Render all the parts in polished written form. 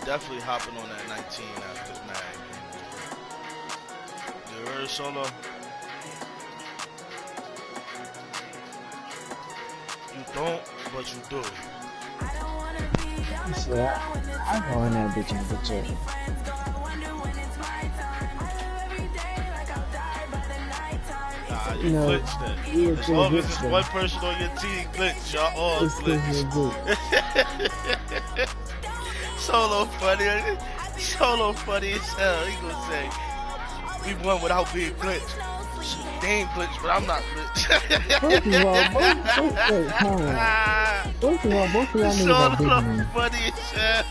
definitely hopping on that 19 after Mag. You heard Solo? You don't, but you do. Yeah, I go in that bitch and bitch it. Nah, you glitched it. As long as there's one person on your team glitch, y'all all glitch. Solo funny as hell. He gonna say, we won without being glitched. They ain't glitched, but I'm not glitched. Both of y'all niggas are big men. Funny as hell.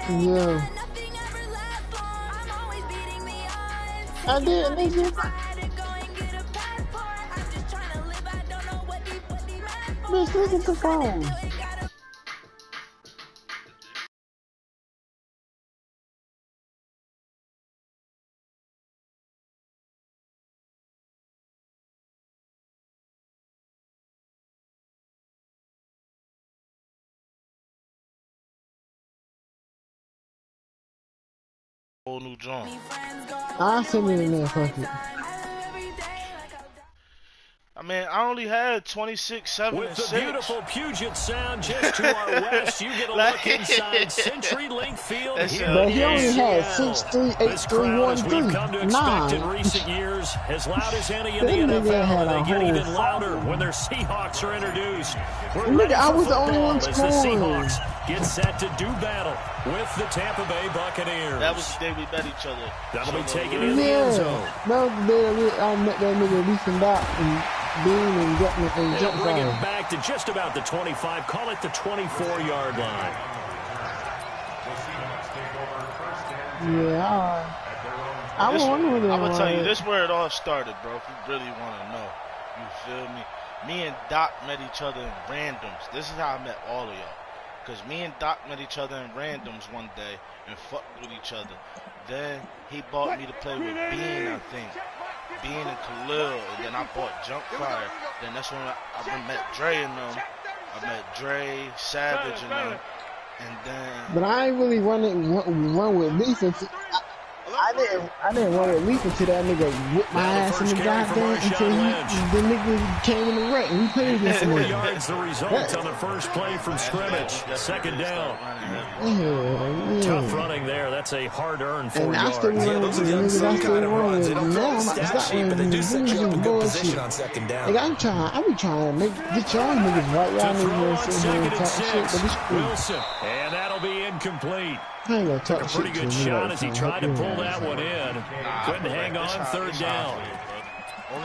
Yeah. I did, nigga. Bitch, look at the phone. Whole new drum. I'll send it in there, fuck it. I mean, I only had 26, 7, With and the 6. beautiful Puget Sound just to our west, you get a look inside CenturyLink Field here But he in only had Seattle. 6, 3, 8, This 3, crowd, 1, as 3, we've come to expect in 9. recent years, as loud as any in the That nigga NFL, had and a they get whole even louder when their Seahawks are introduced. We're Nigga, ready I for was the only one football as the scoring. Seahawks get set to do battle with the Tampa Bay Buccaneers. That was the day we met each other. That'll be taken in the end zone. That was the day I met that nigga Leafing Doc and Bean and Gutman and They'll bring it Jetfire. back to just about the 25, call it the 24-yard line. Yeah, I'm wondering. I'm gonna tell you, this where it all started, bro. If you really want to know, you feel me? Me and Doc met each other in randoms. This is how I met all of y'all. Cause me and Doc met each other in randoms one day and fucked with each other. Then he bought me to play with Bean, I think. Bean and Khalil, and then I bought Jumpfire. Then that's when I met Dre and them. I met Dre, Savage and them. And then... But I ain't really run with Leaf until I didn't run with Leaf until that nigga whipped my ass in the goddamn until the nigga came in the wreck and we played against him. 4 yards the result on the first play from scrimmage. Second down. Tough running there. That's a hard-earned 4 yards. And I still run with the niggas I still run with. Now I'm not stopping with these bullshit. Like I be trying to get y'all niggas right. Y'all niggas sit here and talk shit, but it's cool. Wilson, and that'll be incomplete. I ain't gonna talk A pretty shit good to shot me as he tried to pull that one in. Couldn't hang on third down.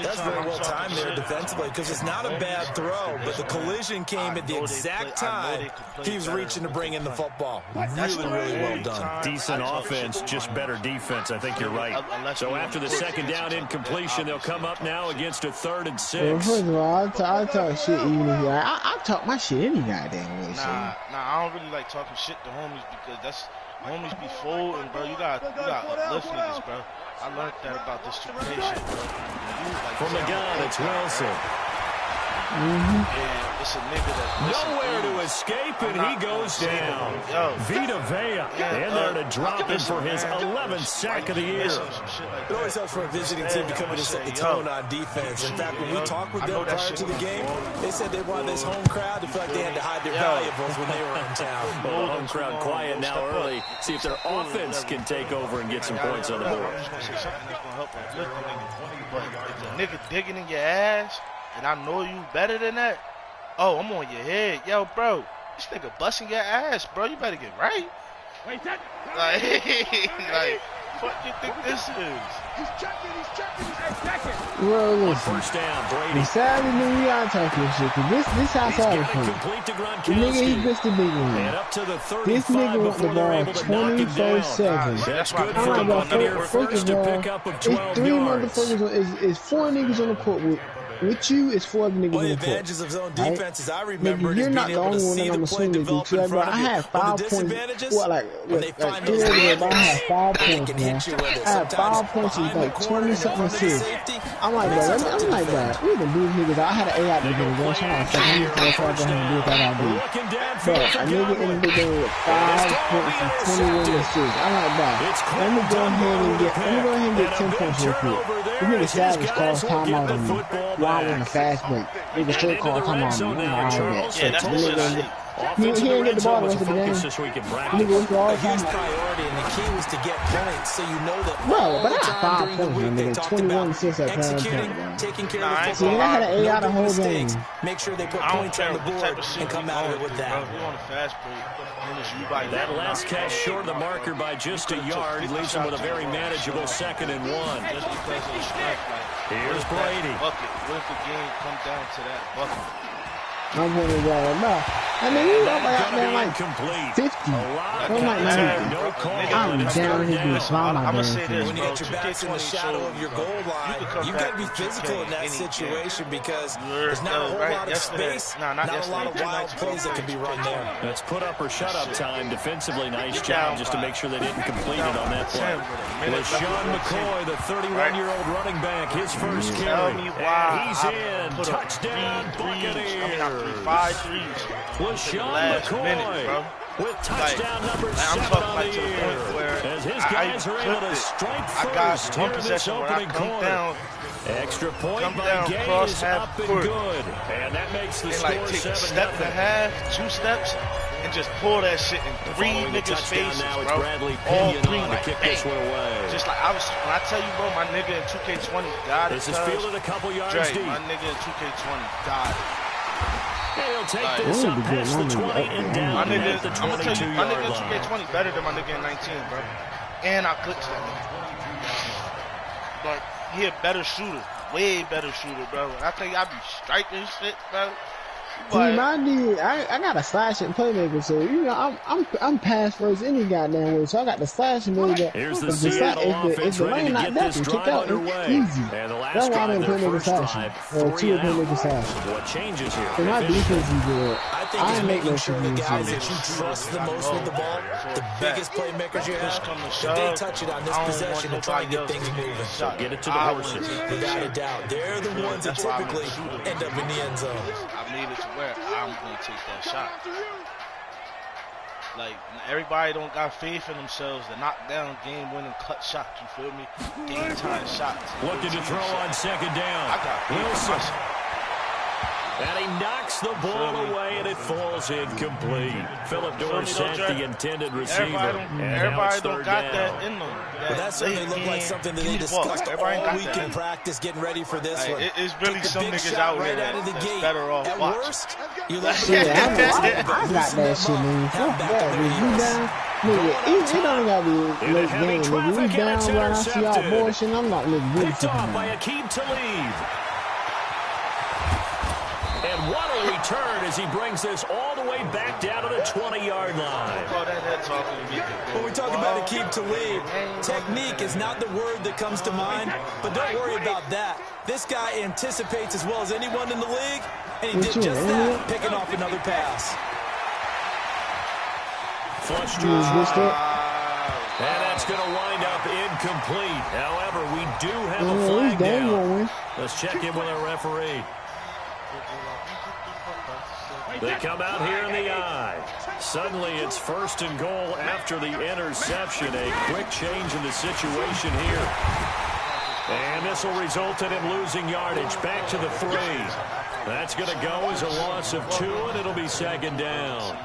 That's very well timed there defensively because it's not a bad throw, but the collision came at the exact time he was reaching to bring in the football. Really, really well done. Decent offense, just better defense. I think you're right. So after the second down incompletion, they'll come up now against a 3rd and 6. Well, first of all, I talk shit even if I talk my shit any goddamn way. Nah, I don't really like talking shit to homies because that's homies be folding, bro. You got uplift niggas, bro. I learned that about this 2K shit, bro. From the gun, it's Wilson. And it's a nigga that nowhere to escape, and he goes down. Vita Vea in there to drop him for his 11th sack of the year. It always helps for a visiting team to come in and set the tone on defense. In fact, when we talked with them prior to the game, they said they wanted this home crowd to feel like they had to hide their valuables when they were in town. Well, the home crowd quiet now early. See if their offense can take over and get some points on the board. I'm just going to say something that's going to help us lift the nigga. But if the nigga digging in your ass, and I know you better than that, oh, I'm on your head. Yo, bro, this nigga busting your ass, bro. You better get right. Like, what do you think this is? He's checking. Well, listen. First down, Brady. The Saturday nigga, we gotta talk this shit, cause this outside of him. The nigga, he gets the big one. This nigga want the ball 24/7. That's good I'm like, bro, first of all, it's 3 motherfuckers, is 4 niggas on the court with you, it's 4 other niggas on the court. Advantages of zone defense, as I remember, you're not the only one that I'm assuming to do. Bro, I had 5 points. What, like 3 years ago, I had 5 points, man. I had 5 points in like 20-something assists. I'm like, bro, we can do niggas. I had an A out the game, bro. So I'm like, I need to go ahead and do what I gotta do. But a nigga in the big game with 5 points and 21 assists. I'm like, bro, let me go ahead and get 10 points real quick. This nigga Savage calls timeout on me. While on a fast break. Nigga straight call timeout on me. Yeah, that's the he didn't get the ball the rest of the game. Nigga went through all the time. Priority, and the key was to get points, so you know that. Bro, but I got 5 points, man, nigga. 21 assists at time. Taking care of the see, I had an 8 out of whole game. Make sure they put points on the board and come out of it with that. We're on a fast break. That last catch short of the marker by just a yard leaves him with a very manageable 2nd and 1. Just because of the strike, here's Brady. Bucket. What if the game comes down to that bucket? I'm going to go now. I mean, you up like man, like 50. I'm like 90. I'm down here doing small. I'm gonna say this, when you get your backs in the shadow of your goal line, you got to be physical in that situation because there's not a whole lot of space, not a lot of wild plays that can be run there. That's put up or shut up time defensively. Nice job just to make sure they didn't complete it on that play. LaShawn McCoy, the 31-year-old running back, his first carry. And he's in. Touchdown, Buccaneers. 5 threes. LaShawn McCoy with touchdown number 7 on the year. As his guys are able to strike first here in this opening quarter. Extra point by Gay is up and good. And that makes the score 7-0. Step and a half, 2 steps, and just pull that shit in 3 niggas' faces, now bro. All 3 to kick this one away. Just like when I tell you, bro, my nigga in 2K20 got it. This is fielded a couple yards deep. My nigga in 2K20 got it. He'll take this up past the 20 and down at the 22-yard line. My nigga in 2K20 better than my nigga in 19, bro. And I clicked that nigga. But he a better shooter. Way better shooter, bro. And I tell you, I be striking shit, bro. See, my dude, I got a slash and playmaker, so you know I'm pass first any goddamn way. So I got the slash and ability. Here's the Seattle offense ready to get this drive underway. Easy. And the last that's why I'm drive, their playmaker first slash. drive, 3 and out. Slash. What changes here? So my defense is good. I think it's making sure the guys that you trust the most with the ball, the biggest playmakers you have, that they touch it on this possession and try and get things moving. So get it to the horses. Without a doubt. They're the ones that typically end up in the end zone. I made it to where I'm going to take that shot. Like, everybody don't got faith in themselves to knock down game-winning cut shots, you feel me? Game-time shots. Looking to throw on 2nd down. I got Wilson. And he knocks the ball away, and it falls incomplete. Philip Dorsett, the intended receiver. Everybody don't got that in them. But that certainly looked like something that they discussed all week in practice, getting ready for this one. It's really some niggas out here that's better off watching. Worst, you look I got that shit, man. Fuck that. You down, nigga, it don't gotta be late game, nigga. We down when I see y'all bullshit, I'm not nigga really picked off by Akeem Talib. And what a return as he brings this all the way back down to the 20-yard line. When we talk about Akeem Talib, technique is not the word that comes to mind, but don't worry about that. This guy anticipates as well as anyone in the league, and he did just that, picking off another pass. Flush draw. And that's going to wind up incomplete. However, we do have a flag down. Let's check in with our referee. They come out here in the eye. Suddenly it's 1st and goal after the interception. A quick change in the situation here. And this will result in him losing yardage. Back to the 3. That's going to go as a loss of 2, and it'll be 2nd down.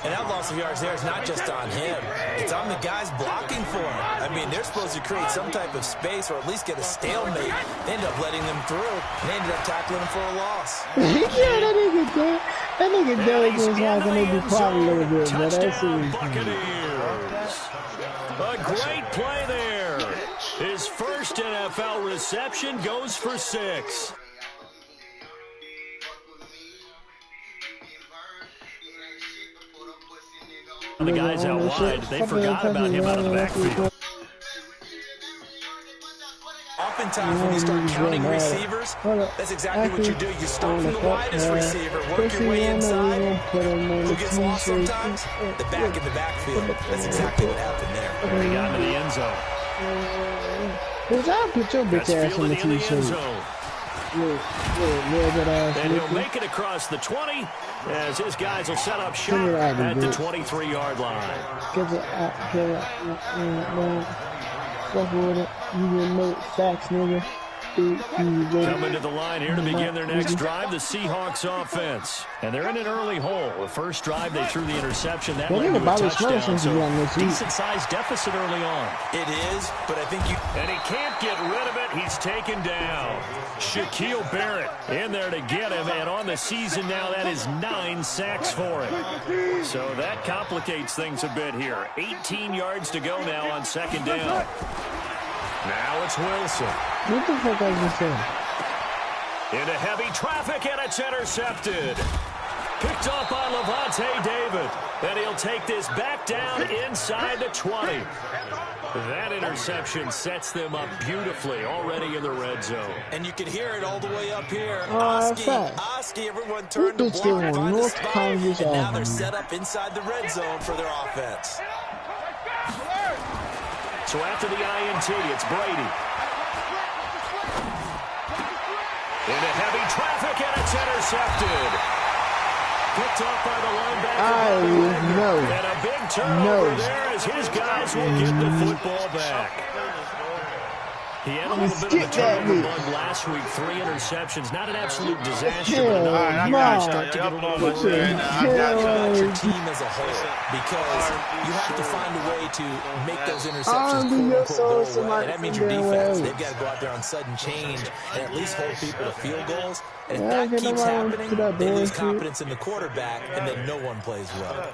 And that loss of yards there is not just on him. It's on the guys blocking for him. I mean, they're supposed to create some type of space or at least get a stalemate. They end up letting them through, and they ended up tackling him for a loss. Yeah, that nigga Derek was like, and they be quiet a little bit, but that's Buccaneers. A great play there. His first NFL reception goes for 6. The guys out wide, they forgot about him out of the backfield. Oftentimes when you start counting receivers, that's exactly what you do. You start from the widest receiver, work your way inside. Who gets lost sometimes? The back in the backfield. That's exactly what happened there. He got into the end zone. Put your bitch ass in the end zone. And he'll make it across the 20 as his guys will set up shop at the 23-yard line. Fuck with it. You didn't know facts, nigga. Coming to the line here to begin their next drive, the Seahawks offense. And they're in an early hole. The first drive, they threw the interception. That led to a touchdown, so decent-sized deficit early on. It is, but I think you... And he can't get rid of it. He's taken down. Shaquille Barrett in there to get him, and on the season now, that is 9 sacks for him. So that complicates things a bit here. 18 yards to go now on 2nd down. Now it's Wilson. What the fuck I just said? Into heavy traffic, and it's intercepted. Picked up by Levante David. And he'll take this back down inside the 20. That interception sets them up beautifully already in the red zone. And you can hear it all the way up here. Oski, everyone turned to block, find the spot, and now they're set up inside the red zone for their offense. So after the INT, it's Brady. Into heavy traffic, and it's intercepted. Picked up by the linebacker. And a big turnover there as his guys will get the football back. He had a little bit of a turnover bug last week, 3 interceptions. Not an absolute disaster, but another year start to get a little worried. About your team as a whole, because you have to find a way to make those interceptions quote-unquote go away. And that means your defense. They've got to go out there on sudden change and at least hold people to field goals. And if that keeps happening, they lose confidence in the quarterback, and then no one plays well.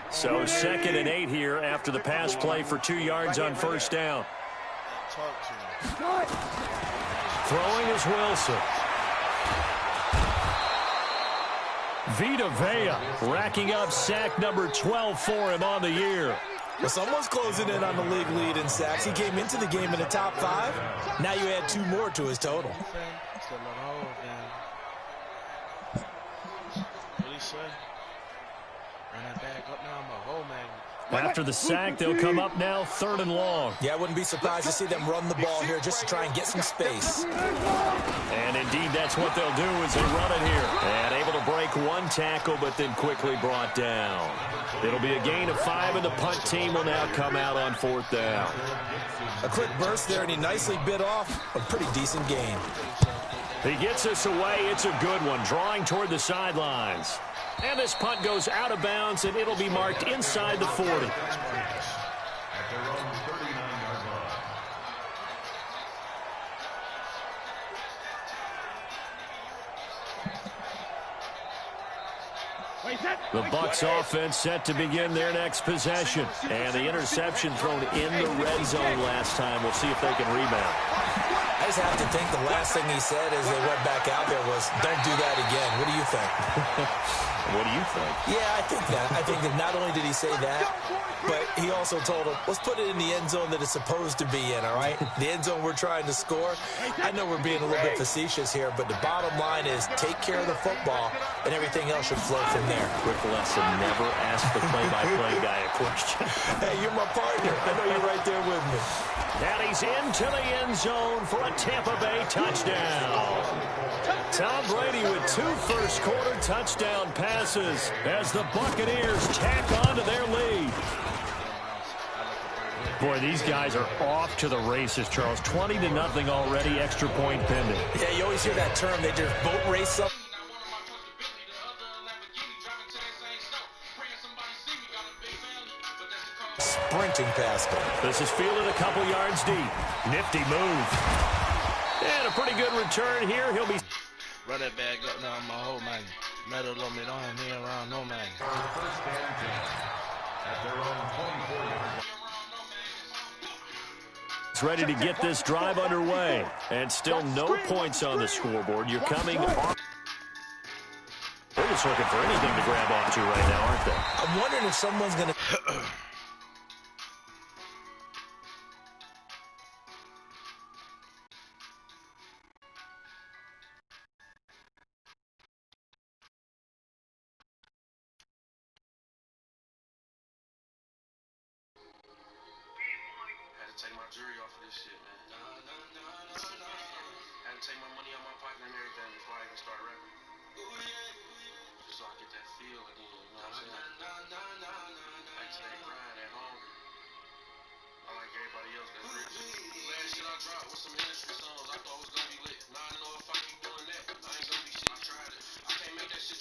So 2nd and 8 here after the pass play for 2 yards on 1st down. Throwing is Wilson. Vita Vea racking up sack number 12 for him on the year. Well, someone's closing in on the league lead in sacks. He came into the game in the top 5. Now you add 2 more to his total. After the sack, they'll come up now 3rd and long. Yeah, I wouldn't be surprised to see them run the ball here just to try and get some space. And indeed, that's what they'll do as they run it here. And able to break 1 tackle, but then quickly brought down. It'll be a gain of 5, and the punt team will now come out on 4th down. A quick burst there, and he nicely bit off a pretty decent gain. He gets us away. It's a good one, drawing toward the sidelines. And this punt goes out of bounds, and it'll be marked inside the 40. The Bucs offense set to begin their next possession. And the interception thrown in the red zone last time. We'll see if they can rebound. I just have to think the last thing he said as they went back out there was, don't do that again. What do you think? What do you think? Yeah, I think that not only did he say that, but he also told him, let's put it in the end zone that it's supposed to be in, all right? The end zone we're trying to score. I know we're being a little bit facetious here, but the bottom line is take care of the football, and everything else should flow from there. Quick lesson, never ask the play-by-play guy a question. Hey, you're my partner. I know you're right there with me. And he's into the end zone for a Tampa Bay touchdown. Tom Brady with 2 first-quarter touchdown passes as the Buccaneers tack on to their lead. Boy, these guys are off to the races, Charles. 20-0 already, extra point pending. Yeah, you always hear that term. They just boat race up. Sprinting past him. This is fielded a couple yards deep. Nifty move. And a pretty good return here. He'll be... Run that bag up now, my whole man. Metal on me, don't have me around no man. It's ready to get this drive underway. And still no points on the scoreboard. You're coming off. They're just looking for anything to grab onto right now, aren't they? I'm wondering if someone's going to... Take my jewelry off of this shit, man. Had to take my money out my pocket and everything before I even start rapping. Just so I get that feel again, you know what I'm saying? Like stay grind at home. I like everybody else that's rich. Last shit I dropped was some industry songs I thought was gonna be lit. Now I know if I keep doing that, I ain't gonna be shit. I tried it. I can't make that shit.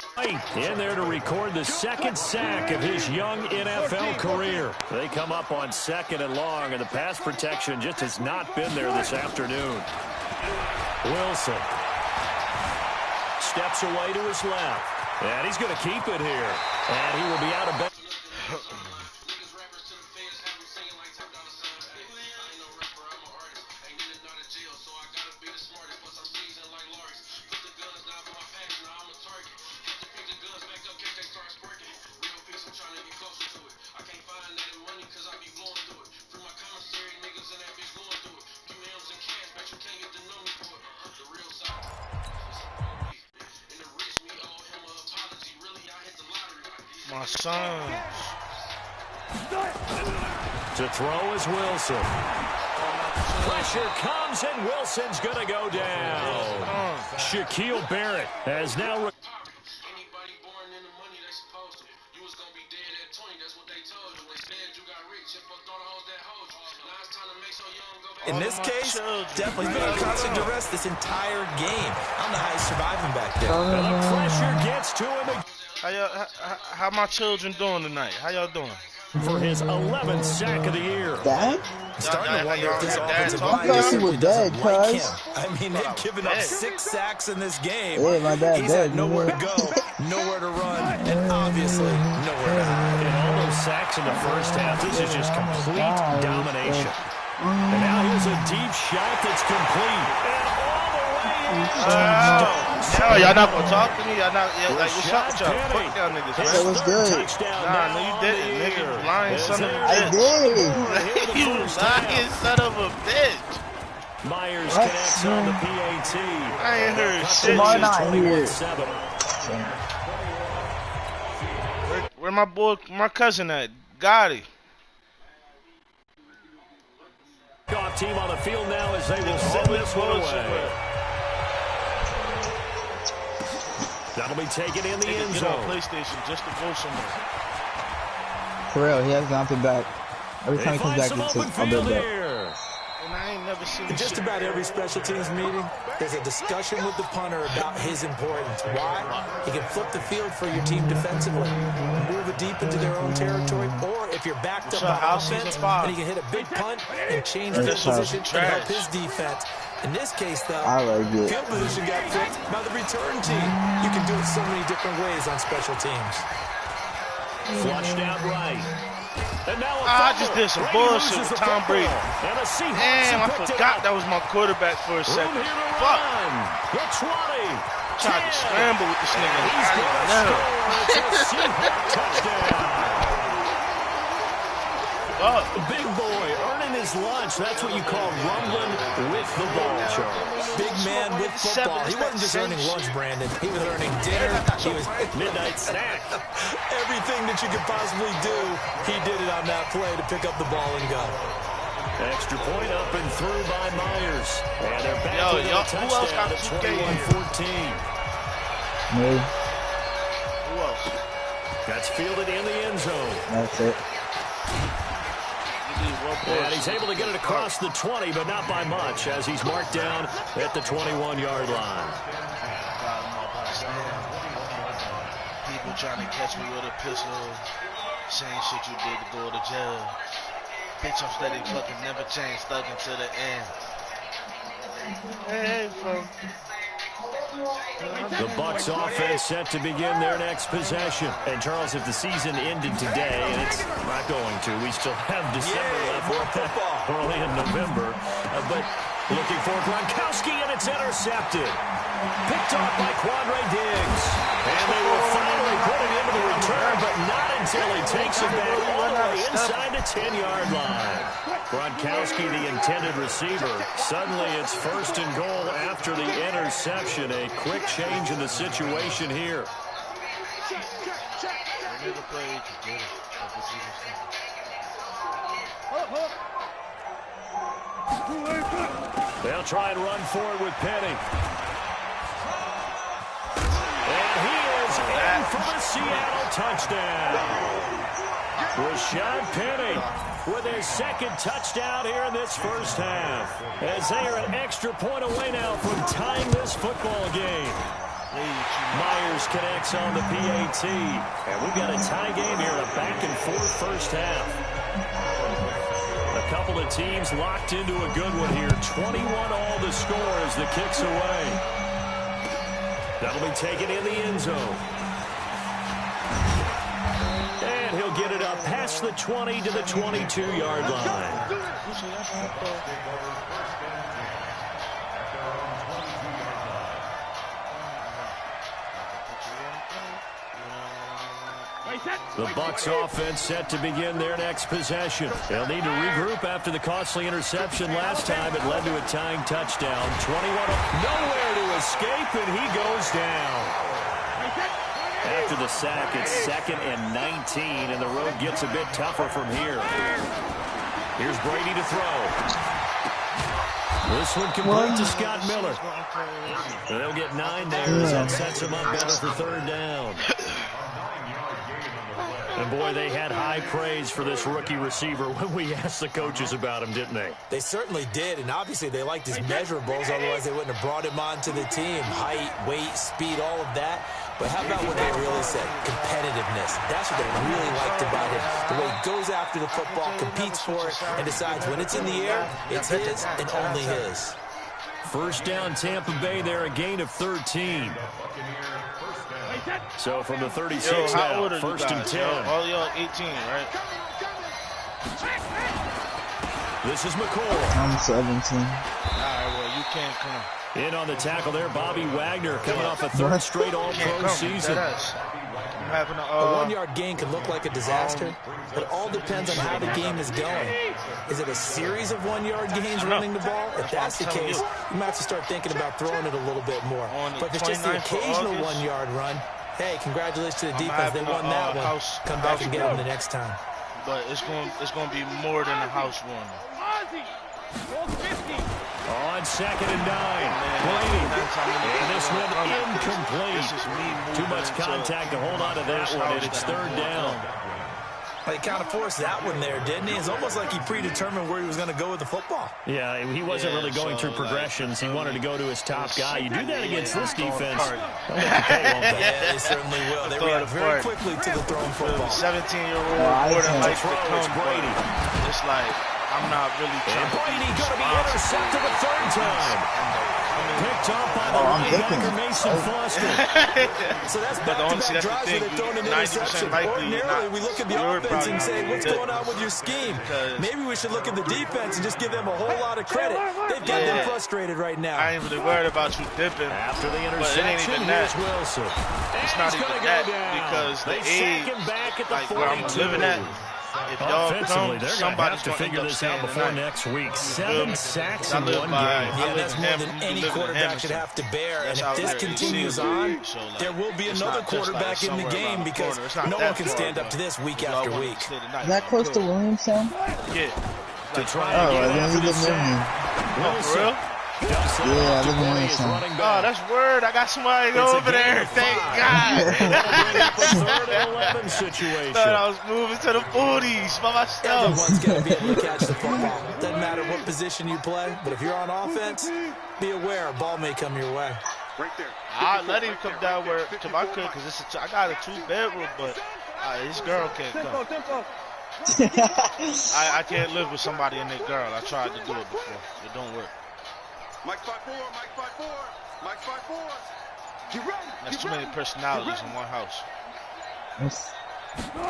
In there to record the second sack of his young NFL career. They come up on 2nd and long, and the pass protection just has not been there this afternoon. Wilson steps away to his left, and he's going to keep it here. And he will be out of bed. My sons. To throw is Wilson. Pressure comes, and Wilson's going to go down. Shaquille Barrett has now... Anybody born in the money they supposed to. You was gonna be dead at 20, that's what they told you. They said you got rich, if I thought I was that hold you. Now it's time to make so young go back. In this case, definitely been on constant duress this entire game. I don't know how he's surviving back there. And the pressure gets to him again. How my children doing tonight? How y'all doing? For his 11th sack of the year. Dad? Starting to wonder if this offensive I thought he was dead, like him. cuz. I mean, they've given up 6 sacks in this game. Yeah, my dad He's dead. had nowhere to go, nowhere to run, and obviously nowhere to hide. And all those sacks in the first half, this is just complete domination. And now here's a deep shot that's complete. And all the way in. Y'all not gonna talk to me? Y'all not, like, what's up with y'all? Fuck y'all niggas, man. That was good. Nah, no, you didn't, nigga. You lying son of a I bitch. did. You lying son of a bitch. Myers connects on the PAT. I ain't heard shit. Tomorrow night here. Where my boy, my cousin at? Gotti. Off team on the field now as they will send this one away. That'll be taken in the end zone. PlayStation just to go somewhere. For real, he has nothing back. Every time he comes back, he says, I'll be back. And I ain't never seen In just about every special teams meeting, there's a discussion with the punter about his importance. Why? He can flip the field for your team defensively, move it deep into their own territory, or if you're backed up by offense, then he can hit a big punt and change field position and help his defense. In this case, though, field position got flipped by the return team. You can do it so many different ways on special teams. Flushed out right. And now I just did some bullshit with Tom Brady. Damn, I forgot that was my quarterback for a second. Fuck. The 20. Tried to scramble with this nigga. He's going to score. It's a Seahawks touchdown. Oh. Big boy earning his lunch. That's what you call rumbling with the ball, Charles. Big man with football. He wasn't just earning lunch, Brandon. He was earning dinner. He was midnight snack. Everything that you could possibly do, he did it on that play to pick up the ball and go. Extra point up and through by Myers. And they're back with a touchdown at 21-14. Me. Who else? That's fielded in the end zone. That's it. And he's able to get it across the 20, but not by much, as he's marked down at the 21-yard line. People trying to catch me with a pistol, saying shit you did to go to jail. Bitch, I'm steady fucking never change, stuck until the end. Hey, bro. The Bucs offense set to begin their next possession. And Charles, if the season ended today, and it's not going to, we still have December left, early in November. But looking for Gronkowski, and it's intercepted. Picked off by Quandre Diggs. And they will finally put it into the return, but not until he takes it back all the way inside the 10-yard line. Gronkowski, the intended receiver. Suddenly it's first and goal after the interception. A quick change in the situation here. They'll try and run forward with Penny. And he is in for the Seattle touchdown. Rashad Penny with his second touchdown here in this first half. As they are an extra point away now from tying this football game. Myers connects on the PAT. And we've got a tie game here, a back-and-forth first half. A couple of teams locked into a good one here. 21-all the score as the kick's away. That'll be taken in the end zone. And he'll get it up past the 20 to the 22-yard line. The Bucs offense set to begin their next possession. They'll need to regroup after the costly interception last time. It led to a tying touchdown. 21, nowhere to escape, and he goes down. After the sack, it's 2nd and 19, and the road gets a bit tougher from here. Here's Brady to throw. This one complete to Scott Miller. They'll get 9 there as that sets him up better for 3rd down. And, boy, they had high praise for this rookie receiver when we asked the coaches about him, didn't they? They certainly did, and obviously they liked his measurables. Otherwise, they wouldn't have brought him onto the team. Height, weight, speed, all of that. But how about what they really said? Competitiveness. That's what they really liked about him. The way he goes after the football, competes for it, and decides when it's in the air, it's his and only his. First down, Tampa Bay there, a gain of 13. So from the 36 now, 1st and 10. All y'all 18, right? This is McCoy. I'm 17. All right, well, you can't come. In on the tackle there, Bobby Wagner coming off a 3rd straight All-Pro season. A 1-yard gain can look like a disaster. It all depends on how the game is going. Is it a series of 1-yard gains running the ball? If that's the case, you might have to start thinking about throwing it a little bit more. But if it's just the occasional 1-yard run, hey, congratulations to the defense. They won that one. Come back and get them the next time. But it's going to be more than a house warming. On 2nd and 9, Brady. And this one incomplete. Too much contact to hold on to that one, and it's 3rd down. He kind of forced that one there, didn't he? It's almost like he predetermined where he was going to go with the football. Yeah, he wasn't really going through progressions. He wanted to go to his top guy. You do that against this defense, they'll make you pay, won't they? Yeah, they certainly will. They react very quickly to the thrown football. 17-year-old more than likes to come, Brady. It's like, I'm not really trying to be intercepted a 3rd time. Picked off by the linebacker Mason Foster. So that's back-to-back drives where they've thrown an interception. Ordinarily, we look at the offense and say, what's going on with your scheme? Maybe we should look at the defense and just give them a whole lot of credit. They've got them frustrated right now. I ain't really worried about you dipping. After the interception, here's Wilson. It's not even that because the age, like where I'm living at, if y'all come, somebody's going to figure this out before next week. 7 sacks in one game. Yeah, that's more than any quarterback should have to bear. And if this continues on, there will be another quarterback in the game because no one can stand up to this week after week. Is that close to Williamson? Yeah. I didn't live near him. Oh, for real? Yeah, I live in Williamson. Oh, that's word. I got somebody over there. Thank God. Thought I was moving to the 40s by myself. Everyone's going to be able to catch the football. Doesn't matter what position you play, but if you're on offense, be aware a ball may come your way. Right there. I let him come down to my crib because I got a 2-bedroom, but this girl can't come. I can't live with somebody and their girl. I tried to do it before. It don't work. Mike 5-4, Mike 5-4, Mike 5-4. You ready? That's too many personalities in one house.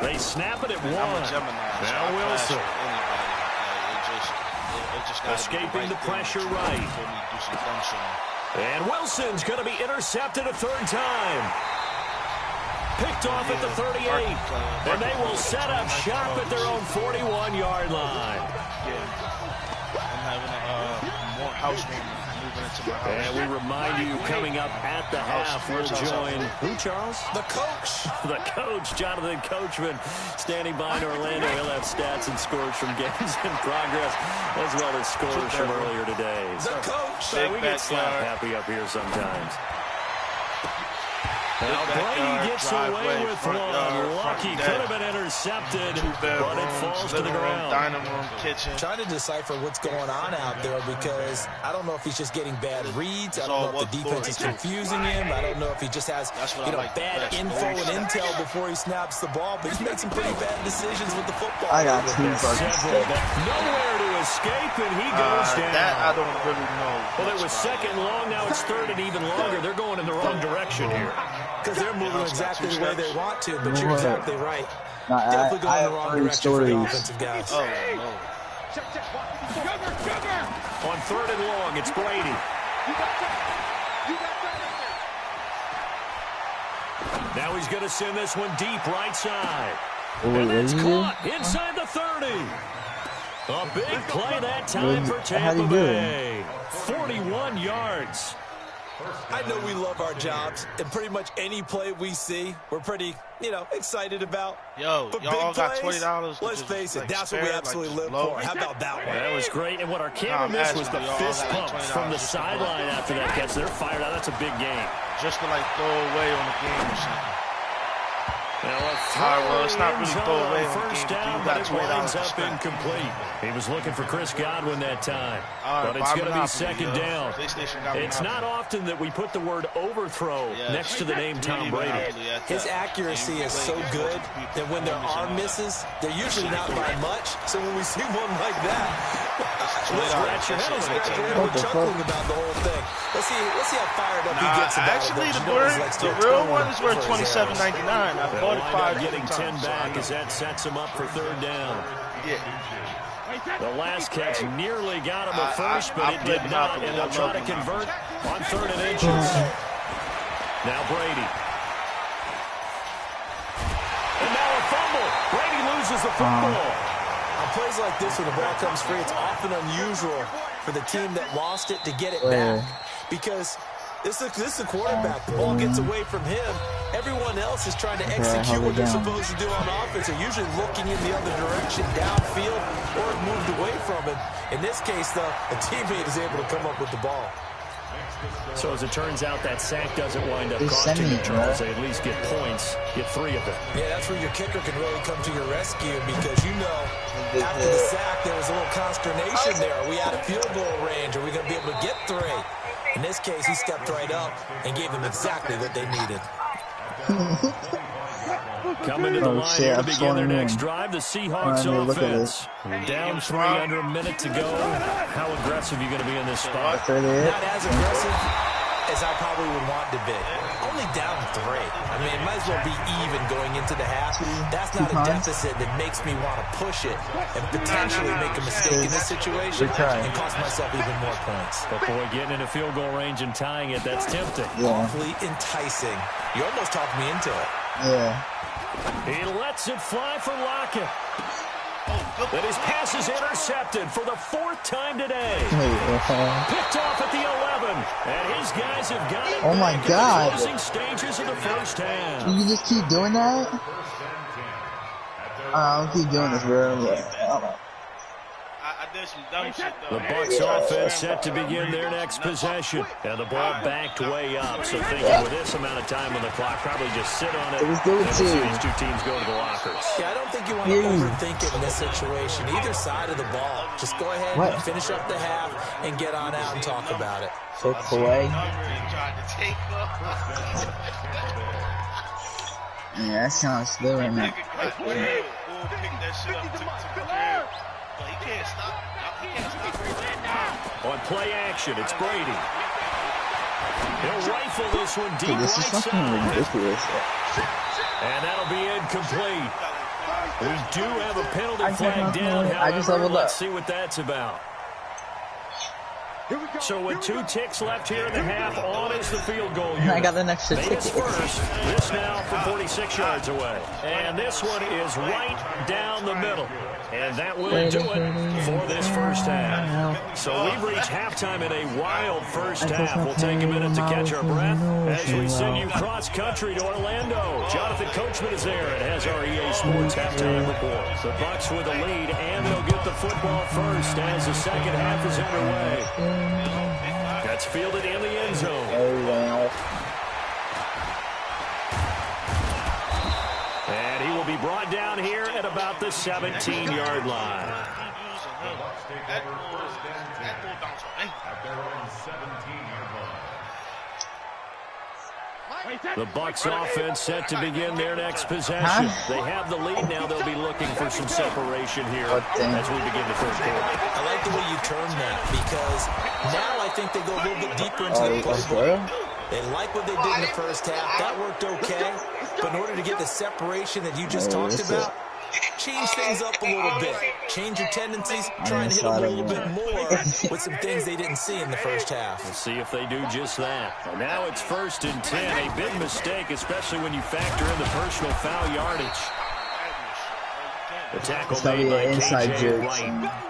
They snap it at one. I'm a Gemini. Now Wilson. It just escaping the pressure right. And Wilson's going to be intercepted a third time. Picked off at the 38. And they will set up shop at their own 41-yard line. I'm having more house moving into my house. And we remind you, coming up at the half, we'll join who, Charles? The coach. The coach, Jonathan Coachman, standing by in Orlando. He'll have stats and scores from games in progress, as well as scores from earlier today. The coach. So we get slap happy up here sometimes. Now Brady gets away with one. Lucky could have been intercepted, but it falls to the ground. Dining room, kitchen. Trying to decipher what's going on out there because I don't know if he's just getting bad reads. I don't know if the defense is confusing him. I don't know if he just has bad info and intel before he snaps the ball. But he's made some pretty bad decisions with the football. I got two nowhere to escape, and he goes down. That I don't really know. Well, it was second long. Now it's third and even longer. They're going in the wrong direction here. Because they're moving exactly the way they want to, but you're exactly right. No, Definitely going I in the wrong direction for the offensive guys. Oh, no. On third and long, it's Brady. Now he's going to send this one deep right side. And it's caught inside the 30. A big play that time for Tampa Bay. 41 yards. I know we love our jobs, and pretty much any play we see, we're pretty, excited about. Yo, y'all got $20. Let's face it, that's what we absolutely live for. How about that one? That was great, and what our camera missed was the fist pump from the sideline after that catch. They're fired out. That's a big game. Just to, throw away on the game or something. Well, it's not really throw away on first down, but it winds up incomplete. He was looking for Chris Godwin that time, but it's going to be second down. It's not often that we put the word overthrow next to the name Tom Brady. His accuracy is so good that when there are misses, they're usually not by much. So when we see one like that, scratch your head a little bit. We're chuckling about the whole thing. Let's see how fired up he gets about actually, it. the real one is worth $27.99. I bought it 5 getting 10 back as that sets him up for third down. Yeah. The last catch nearly got him at first, but it did not, and they'll try to convert on third and inches. Now Brady. And now a fumble. Brady loses the football. On plays like this, when the ball comes free, it's often unusual for the team that lost it to get it back. Because this is a quarterback. The ball gets away from him. Everyone else is trying to execute what they're supposed to do on offense. They're usually looking in the other direction, downfield, or moved away from him. In this case, though, a teammate is able to come up with the ball. So as it turns out, that sack doesn't wind up costing them, Charles. They at least get points, get 3 of them. Yeah, that's where your kicker can really come to your rescue because, after the sack, there was a little consternation there. Are we out of field goal range? Are we going to be able to get 3? In this case, he stepped right up and gave them exactly what they needed. Coming to the line here to begin their next drive, the Seahawks offense. Down 3 under a minute to go. How aggressive are you going to be in this spot? Not as aggressive as I probably would want to be. Only down 3. I mean, it might as well be even going into the half. That's not a deficit that makes me want to push it and potentially make a mistake in this situation and cost myself even more points. But boy, getting in a field goal range and tying it, that's tempting. Awfully enticing. You almost talked me into it. Yeah. He lets it fly for Lockett. But his pass is intercepted for the 4th time today. Picked off at the 11. And his guys have got it. Oh my God. In the closing stages of the first half. You just keep doing that? I'll keep doing this, bro. I did some dumb shit, though. The Bucs offense set to begin their next possession. And the ball backed way up. So thinking with this amount of time on the clock, probably just sit on it. Let's do it, too. These two teams go to the lockers. Yeah, I don't think you want to overthink it in this situation. Either side of the ball. Just go ahead and finish up the half and get on out and talk about it. Chick-fil-A. Yeah, that sounds good right now. On play action, it's Brady. He'll rifle this one deep This is right fucking ridiculous. And that'll be incomplete. We do have a penalty flag down. I just leveled up. Let's see what that's about. So with 2 ticks left here in the half, on is the field goal unit. I got the next ticket. First. This now from 46 yards away. And this one is right down the middle. And that will do it for this first half. So we've reached halftime in a wild first half. We'll take a minute to catch our breath as we send you cross-country to Orlando. Jonathan Coachman is there and has our EA Sports halftime report. The Bucs with a lead, and they'll get the football first as the second half is underway. That's fielded in the end zone. Oh, wow. And he will be brought down here at about the 17-yard line. The Bucs offense set to begin their next possession. They have the lead now. They'll be looking for some separation here as we begin the first quarter. I like the way you term that because now I think they go a little bit deeper into the playbook. They like what they did in the first half. That worked okay. But in order to get the separation that you just talked about, change things up a little bit. Change your tendencies. Try and hit them a little bit more with some things they didn't see in the first half. We'll see if they do just that. Now it's 1st and 10. A big mistake, especially when you factor in the personal foul yardage. The tackle made by KJ Wright.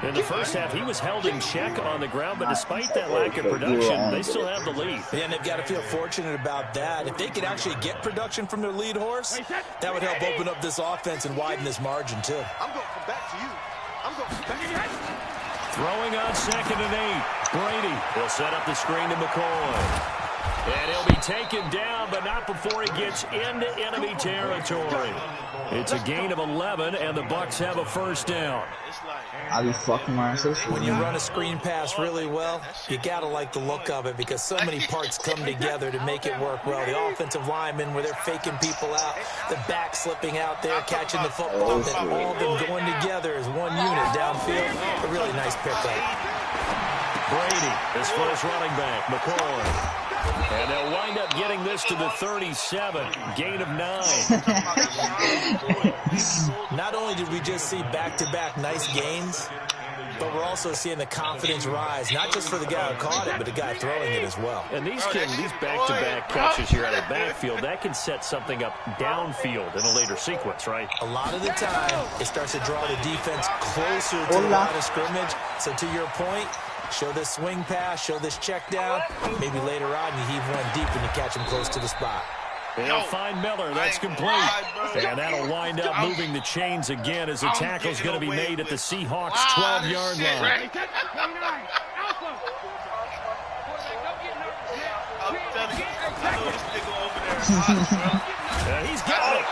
In the first half, he was held in check on the ground, but despite that lack of production, they still have the lead. Yeah, and they've got to feel fortunate about that. If they could actually get production from their lead horse, that would help open up this offense and widen this margin, too. I'm going to come back to you. I'm going to come back to you. Throwing on 2nd and 8. Brady will set up the screen to McCoy. And he'll be taken down, but not before he gets into enemy territory. It's a gain of 11, and the Bucs have a first down. I'll be fucking my sister. When you run a screen pass really well, you got to like the look of it because so many parts come together to make it work well. The offensive linemen, where they're faking people out, the back slipping out there, catching the football, and all of them going together as one unit downfield. A really nice pickup. Brady, his first running back, McCoy. And they'll wind up getting this to the 37. Gain of 9. Not only did we just see back-to-back nice gains, but we're also seeing the confidence rise, not just for the guy who caught it, but the guy throwing it as well. And these back-to-back catches here out of the backfield, that can set something up downfield in a later sequence, right? A lot of the time, it starts to draw the defense closer to the line of scrimmage. So to your point, show this swing pass, show this check down. Maybe later on you heave one deep and you catch him close to the spot. They'll find Miller. That's complete. And that'll wind up moving the chains again as the tackle's going to be made at the Seahawks' 12-yard line. He's got it.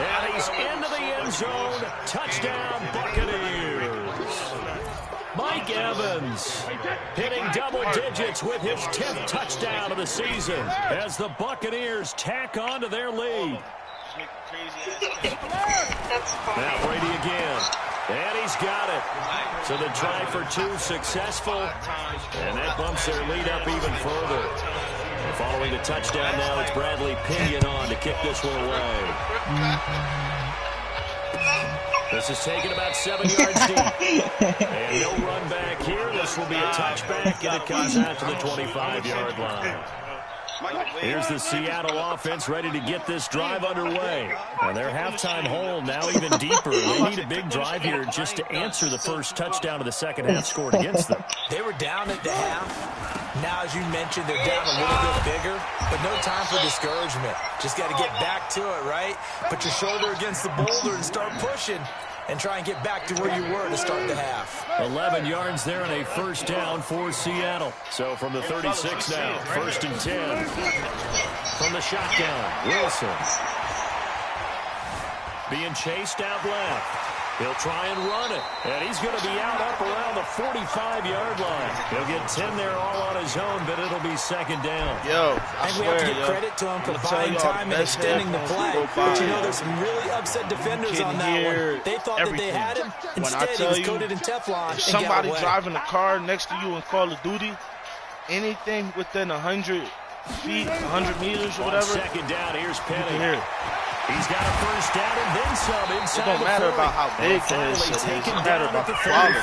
And he's into the end zone. Touchdown, Buccaneers. Mike Evans hitting double digits with his 10th touchdown of the season as the Buccaneers tack on to their lead. make a crazy ass catch. Now Brady again. And he's got it. So the try for 2 successful. And that bumps their lead up even further. And following the touchdown now, it's Bradley Pinion on to kick this one away. This is taken about 7 yards deep. And no run back here. This will be a touchback, and it comes out to the 25-yard line. Here's the Seattle offense ready to get this drive underway. And their halftime hole now even deeper. They need a big drive here just to answer the first touchdown of the second half scored against them. They were down at the half. Now, as you mentioned, they're down a little bit bigger, but no time for discouragement. Just got to get back to it, right? Put your shoulder against the boulder and start pushing. And try and get back to where you were to start the half. 11 yards there and a first down for Seattle. So from the 36 now, 1st and 10. From the shotgun, Wilson. Being chased out left. He'll try and run it. And he's going to be out up around the 45-yard line. He'll get 10 there all on his own, but it'll be second down. Yo, I swear, we have to give credit to him for buying time and extending the play. But you know, there's some really upset defenders on that one. They thought that they had him. Instead, he was coated in Teflon. If somebody driving a car next to you in Call of Duty, anything within 100 feet, 100 meters or whatever. Second down, here's Penny. He's got a first down and then some inside. It don't matter about how big it is. It matters about the quality.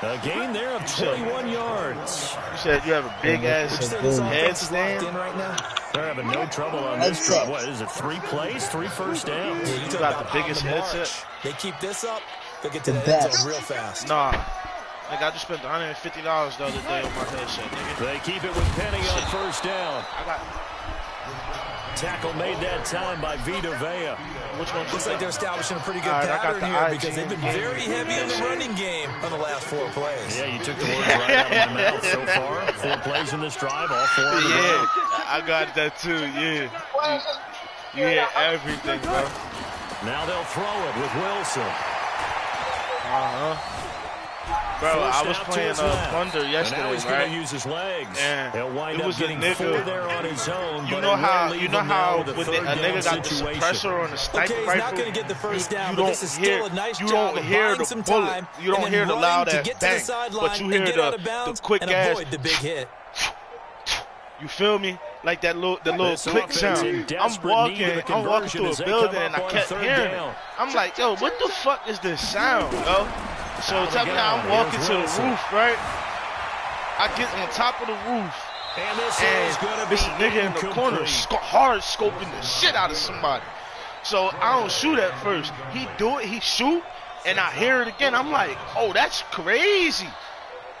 A gain there of 21 yards. You said you have a big-ass headstand? Right now? They're having no trouble on this drive. What is it, 3 plays, 3 first downs? Yeah, you got the biggest headset. They keep this up, they'll get to the end zone real fast. Nah. Nigga, I just spent $150 the other day on my headset, nigga. They keep it with Penny on first down. I got... Tackle made that time by Vita Vea. Which one? Looks like they're establishing a pretty good pattern here because they've been very heavy in the running game on the last 4 plays. Yeah, you took the words right out of my mouth so far. 4 plays in this drive, all 4 on the ground. I got that too, yeah. You hear everything, bro. Now they'll throw it with Wilson. Bro, I was playing Thunder yesterday, and now he's right? Gonna use his legs. And he'll wind up getting 4 there on his own. You know how when a nigga got the suppressor on the sniper rifle, he's not going to get the first down, but this is still a nice you job don't of hear buying the some bullet. time You don't hear the loud ass bang, but you hear the quick ass. Avoid the big hit. You feel me? Like that little click sound. I'm walking through a building and I kept hearing it. I'm like, yo, what the fuck is this sound, yo? So tell me how I'm walking to the roof, right? I get on top of the roof, and this nigga in the corner hard scoping the shit out of somebody. So I don't shoot at first. He do it, he shoot, and I hear it again. I'm like, oh, that's crazy.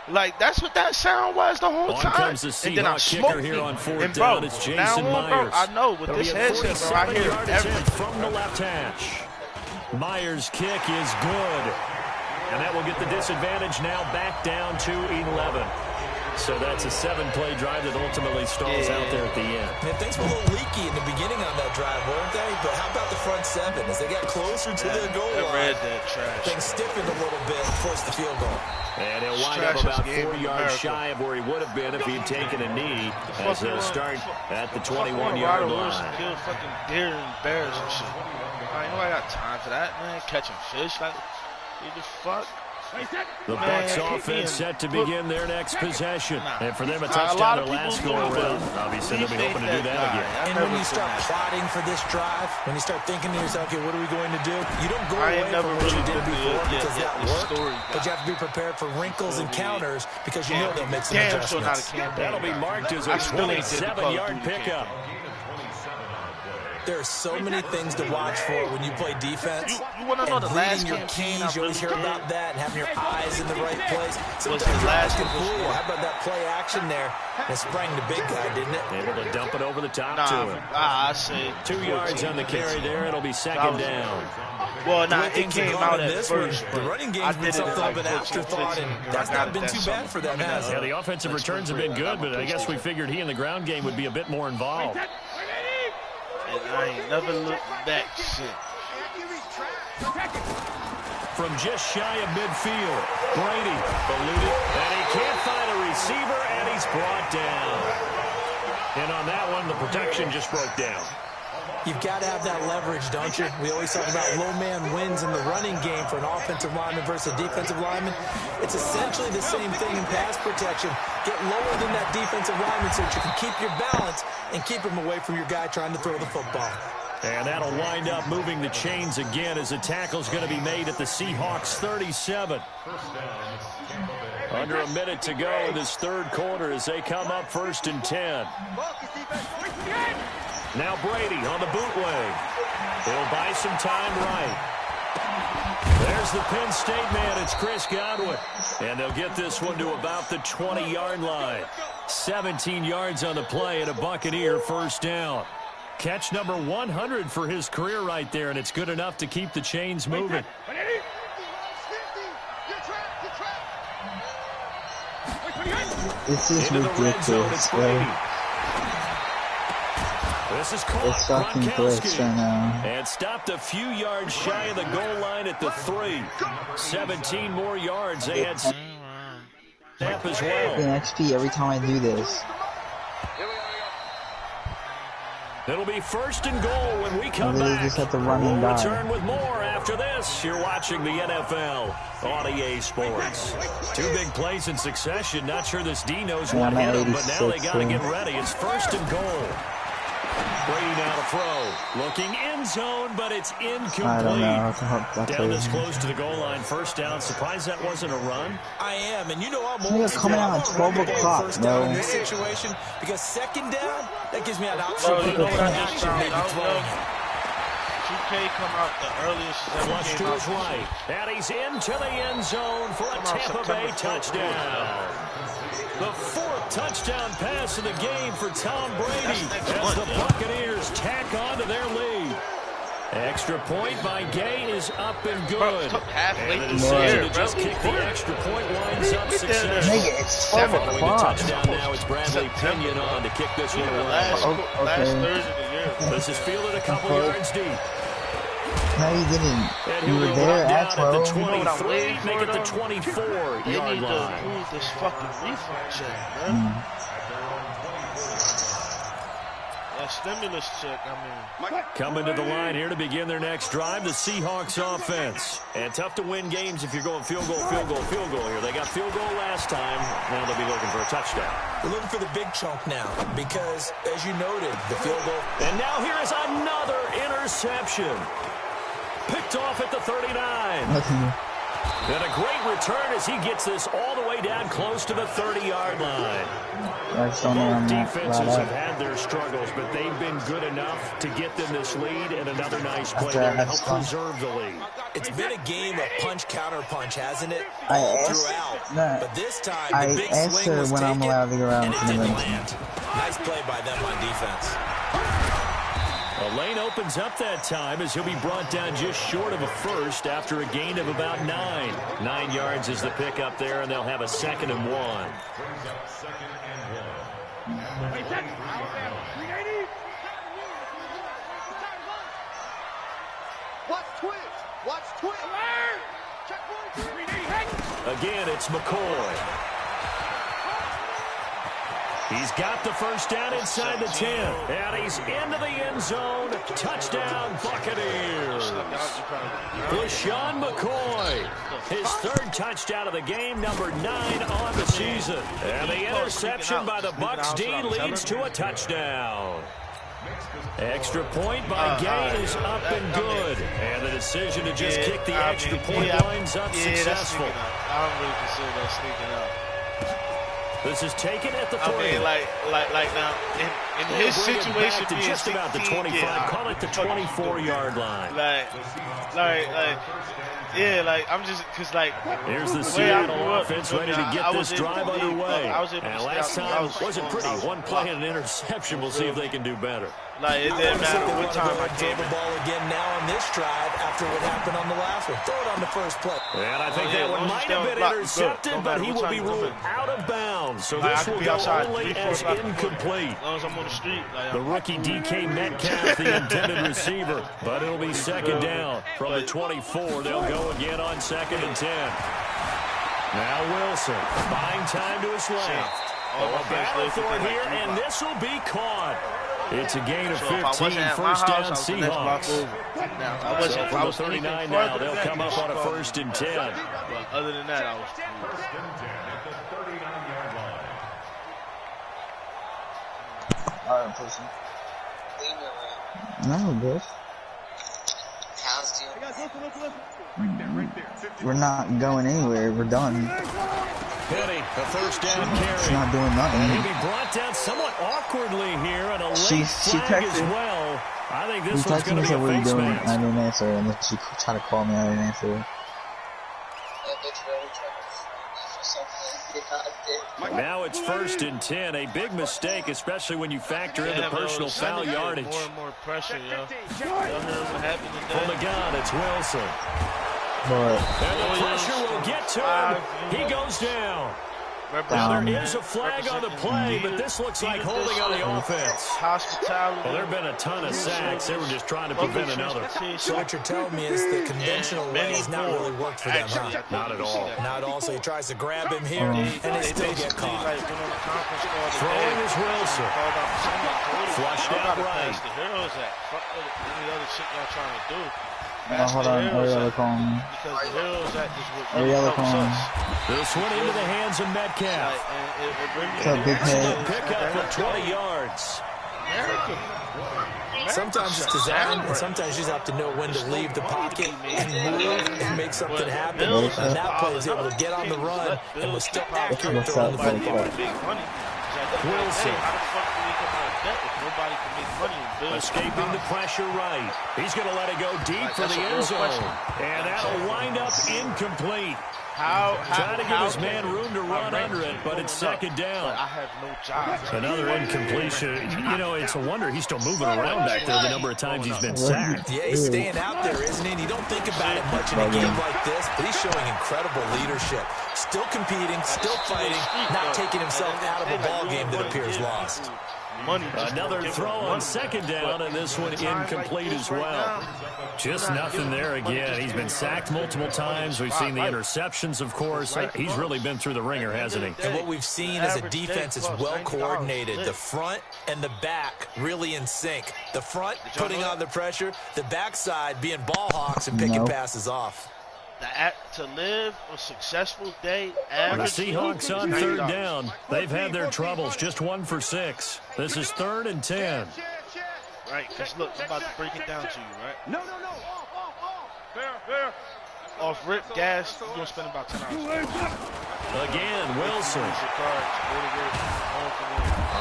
Like, that's what that sound was the whole time. And then I smoked it. And bro, now on, bro, I know with this headset, bro, I hear everything. From the left hash. Myers' kick is good. And that will get the disadvantage now back down to 11. So that's a 7-play drive that ultimately stalls out there at the end. And things were a little leaky in the beginning on that drive, weren't they? But how about the front 7? As they got closer to their goal line, things stiffened a little bit and forced the field goal. And he'll wind up about 4 yards shy of where he would have been if he'd taken a knee as they'll start at the 21-yard line. Kill fucking deer and bears and shit. I know I got time for that, man. Catching fish, like, what the fuck? The Bucs offense set to begin their next possession. And for them, a touchdown their last go-around. Obviously, they'll be hoping to do that again. And when you start plotting for this drive, when you start thinking to yourself, okay, what are we going to do? You don't go away from what you did before because that worked. But you have to be prepared for wrinkles and counters because you know they'll make some adjustments. That'll be marked as a 27-yard pickup. There are so many things to watch for when you play defense. You want to know the last your keys, you always hear about that, and having your eyes in the right place. Sometimes the last can fool you. How about that play action there? And it sprang the big guy, didn't it? Able to dump it over the top to him. I say 2 yards on the carry there. It'll be second down. Well, it came out at first. The running game's been something of an afterthought, and that's not been too bad for them, has it? Yeah, the offensive returns have been good, but I guess we figured he in the ground game would be a bit more involved. And I ain't never looked back since. From just shy of midfield, Brady ballooed, and he can't find a receiver, and he's brought down. And on that one, the protection just broke down. You've got to have that leverage, don't you? We always talk about low man wins in the running game for an offensive lineman versus a defensive lineman. It's essentially the same thing in pass protection. Get lower than that defensive lineman so that you can keep your balance and keep him away from your guy trying to throw the football. And that'll wind up moving the chains again as the tackle's going to be made at the Seahawks 37. Under a minute to go in this third quarter as they come up 1st and 10. Now Brady on the bootleg. He'll buy some time right. There's the Penn State man. It's Chris Godwin. And they'll get this one to about the 20-yard line. 17 yards on the play and a Buccaneer first down. Catch number 100 for his career right there, and it's good enough to keep the chains moving. This is ridiculous, bro. This is caught. It's fucking blitzed right now. And stopped a few yards shy of the goal line at the 3. 17 more yards. They had snap as well. Getting XP every time I do this. It'll be 1st and goal when we come back. Just have to run and We'll die. return with more after this. You're watching the NFL on EA Sports. 2 big plays in succession. Not sure this D knows what hit him, but now they got to get ready. It's 1st and goal. Brady now to throw. Looking end zone, but it's incomplete. I don't know. Down this close to the goal line. First down. Surprised that wasn't a run. I am, and you know I'm always coming out at 12 o'clock, first down in this situation because 2nd down, that gives me an option. Bro, you know what I just found out, bro? 2K come out the earliest it's ever Flush to came out. his right. And he's into the end zone for a Tampa Bay touchdown. The 4th touchdown pass of the game for Tom Brady as the Buccaneers tack on to their lead. Extra point by Gay is up and good. Halfway And the through decision the to just kick the extra point winds up Nigga, successful. it's 12 Following the o'clock. touchdown now, it's Bradley Pinion on to kick this one away. Last third of the year. This is fielded a couple yards deep. No, you didn't. And You he were will there run down at 12. at the 23, make it the They 24-yard need to line. approve this fucking refund check, man. That stimulus check, I mean. Coming to the line here to begin their next drive, the Seahawks offense. And tough to win games if you're going field goal, field goal, field goal here. They got field goal last time. Now they'll be looking for a touchdown. We're looking for the big chunk now because, as you noted, the field goal. And now here is another interception. Picked off at the 39. And a great return as he gets this all the way down close to the 30-yard line. Both defenses have had their struggles, but they've been good enough to get them this lead, and another nice play there to help preserve the lead. It's been a game of punch-counter-punch, hasn't it? Throughout. But this time, the big swing was taken, and it didn't land. Nice play by them on defense. A lane opens up that time as he'll be brought down just short of a first after a gain of about 9. 9 yards is the pickup there, and they'll have a 2nd and 1. Again, it's McCoy. He's got the first down inside the 10. And he's into the end zone. Touchdown, Buccaneers. LaShawn McCoy. His 3rd touchdown of the game, number 9 on the season. And the interception by the Bucs D leads to a touchdown. Extra point by Gay is up and good. And the decision to just kick the extra point winds up successful. I don't really consider that sneaking out. This is taken at the 3. I mean, like now, in his situation, to just about the 25, call it the 24-yard line. I'm just, because, like, here's the Seattle offense ready to get this drive underway. And last time wasn't pretty. One play and an interception. We'll see if they can do better. Like, it didn't matter what time I came the ball again now on this drive after what happened on the last one. Throw it on the first play. And I think that one might have been intercepted, but he will be ruled out of bounds. So this will go only as incomplete. As long as I'm on the street. The rookie DK Metcalf, the intended receiver. But it'll be 2nd down from the 24. They'll go again on 2nd and 10. Now Wilson buying time to his left. A battle for it here, and this will be caught. It's a gain of 15, first down Seahawks. Now, I wasn't from the 39 now, they'll come up on a 1st and 10. But other than that, I was All right, person. No, good. We're not going anywhere. We're done. Penny, a 1st down carry. She's not doing nothing. And he'll be brought down somewhat awkwardly here, and a late flag as well. I think this one's going to be a face mask. I didn't answer, and she tried to call me. I didn't answer. Now it's 1st and 10. A big mistake, especially when you factor in the personal foul yardage. More and more pressure, yo. From the gun, it's Wilson. But and the pressure will get to him. He goes down. Now, there is a flag on the play, but this looks like holding on the offense. Hospitality. Well, there have been a ton of sacks. They were just trying to prevent another. So what you're telling me is the conventional way has not really worked for them, huh? Not at all. Not at all. So he tries to grab him here, and they still get caught. Throwing is Wilson. Flushed out right. The heroes at any other shit y'all trying to do. hold on, Ariella calling me. Because the heroes at is what really helps us. This one into the hands of Metcalf. What's up, big head? Pickup of 20 yards. Sometimes it's designed, and sometimes you just have to know when to leave the pocket and move and make something happen. And that play is able to get on the run and was still accurate throwing the football. Wilson. Nobody can make money. Escaping the pressure right. He's going to let it go deep for the end zone. And that'll wind up incomplete. Trying to give his man room to run under it, but it's 2nd down. I have no job. Another incompletion. You know, it's a wonder he's still moving around back there the number of times he's been sacked. Yeah, he's staying out there, isn't he? And you don't think about it much in a game like this, but he's showing incredible leadership. Still competing, still fighting, not taking himself out of a ball game that appears lost. Another throw on 2nd down, and this one incomplete as well. Just nothing there again. He's been sacked multiple times. We've seen the interceptions, of course. He's really been through the ringer, hasn't he? And what we've seen as a defense is well coordinated. The front and the back really in sync. The front putting on the pressure, the backside being ball hawks and picking passes off. To live a successful day, the Seahawks on 3rd down. They've had their troubles, just 1 for 6. This is 3rd and 10. Right, because look, I'm about to break it down to you, right? No. Fair. Off rip, gas, you're going to spend about 10 hours. Again, Wilson.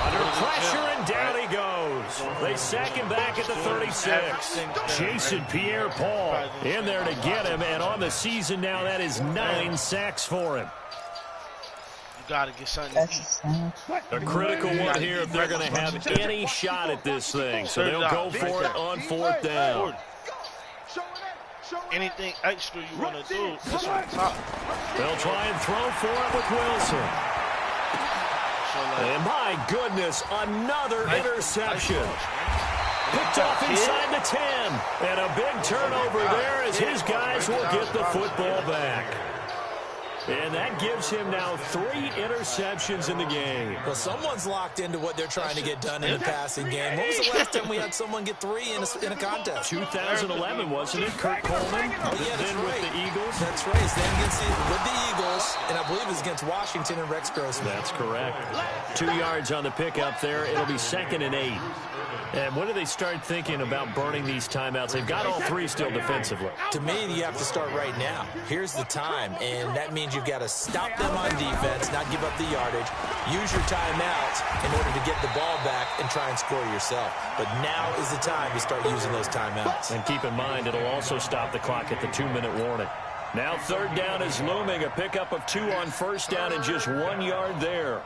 Under pressure, and down he goes. They sack him back at the 36. Jason Pierre-Paul in there to get him, and on the season now, that is 9 sacks for him. You got to get something. A critical one here if they're going to have any shot at this thing. So they'll go for it on 4th down. Anything extra you want to do, it's on top. They'll try and throw for it with Wilson. And my goodness, another interception. Picked off inside the 10. And a big turnover there as his guys will get the football back. And that gives him now 3 interceptions in the game. Well, someone's locked into what they're trying to get done in the passing game. When was the last time we had someone get 3 in a contest? 2011, wasn't it? Kurt Coleman. Oh, yeah, that's right. With the Eagles. That's right. Then with the Eagles, and I believe it was against Washington and Rex Grossman. That's correct. 2 yards on the pickup there. It'll be 2nd and 8. And when do they start thinking about burning these timeouts? They've got all 3 still defensively. To me, you have to start right now. Here's the time, and that means you've got to stop them on defense, not give up the yardage, use your timeouts in order to get the ball back and try and score yourself. But now is the time to start using those timeouts. And keep in mind, it'll also stop the clock at the 2-minute warning. Now 3rd down is looming, a pickup of 2 on 1st down and just 1 yard there.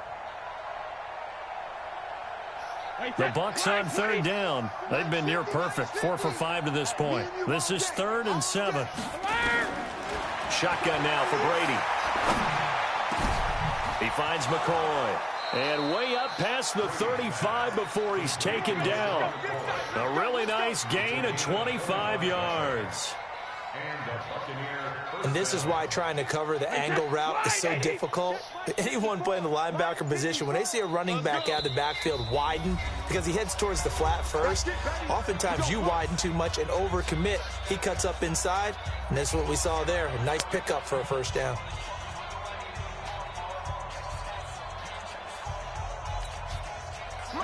The Bucs on 3rd down. They've been near perfect, 4 for 5 to this point. This is 3rd and 7. Shotgun now for Brady. He finds McCoy. And way up past the 35 before he's taken down. A really nice gain of 25 yards. And this is why trying to cover the angle route is so difficult. Anyone playing the linebacker position, when they see a running back out of the backfield widen, because he heads towards the flat first, oftentimes you widen too much and overcommit. He cuts up inside, and that's what we saw there. A nice pickup for a first down.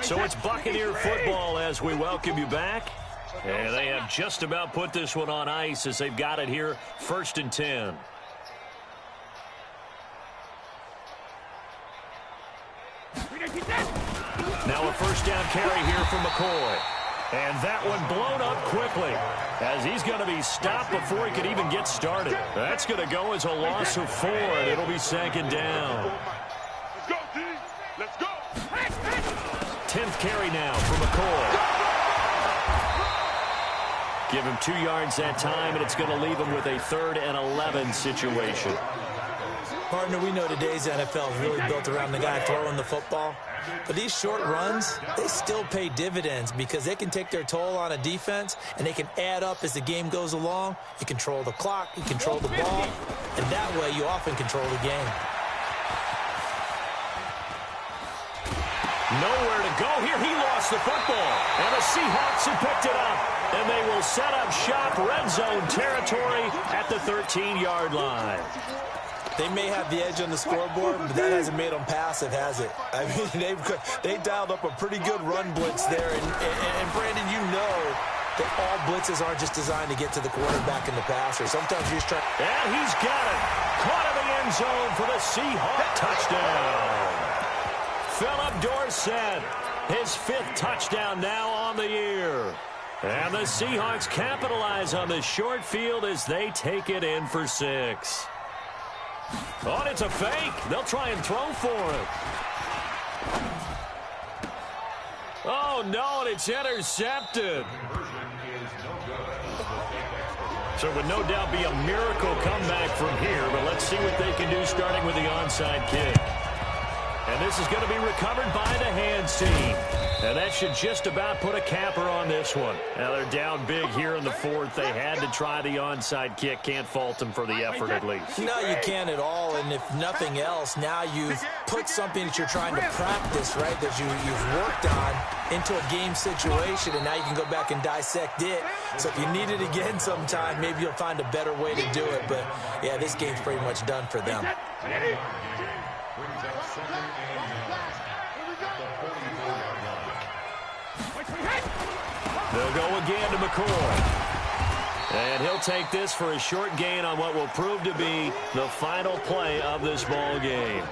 So it's Buccaneer football as we welcome you back. And they have just about put this one on ice as they've got it here, 1st and 10. Now a first down carry here from McCoy. And that one blown up quickly as he's going to be stopped before he can even get started. That's going to go as a loss of 4, and it'll be 2nd down. Let's go, D. Let's go. 10th carry now for McCoy. Give him 2 yards that time, and it's going to leave him with a 3rd and 11 situation. Partner, we know today's NFL is really built around the guy throwing the football. But these short runs, they still pay dividends because they can take their toll on a defense, and they can add up as the game goes along. You control the clock, you control the ball, and that way you often control the game. Nowhere to go here. He lost the football, and the Seahawks have picked it up. And they will set up shop, red zone territory at the 13-yard line. They may have the edge on the scoreboard, but that hasn't made them passive, has it? I mean, they dialed up a pretty good run blitz there. And Brandon, you know that all blitzes aren't just designed to get to the quarterback and the passer. Sometimes you just try. And he's got it. Caught in the end zone for the Seahawks touchdown. Philip Dorsett, his 5th touchdown now on the year. And the Seahawks capitalize on the short field as they take it in for 6. Oh, and it's a fake. They'll try and throw for it. Oh, no, and it's intercepted. So it would no doubt be a miracle comeback from here, but let's see what they can do starting with the onside kick. And this is going to be recovered by the hands team. And that should just about put a capper on this one. Now they're down big here in the 4th. They had to try the onside kick. Can't fault them for the effort at least. No, you can't at all. And if nothing else, now you've put something that you're trying to practice, right, that you've worked on into a game situation, and now you can go back and dissect it. So if you need it again sometime, maybe you'll find a better way to do it. But, yeah, this game's pretty much done for them. They'll go again to McCoy. And he'll take this for a short gain on what will prove to be the final play of this ball game.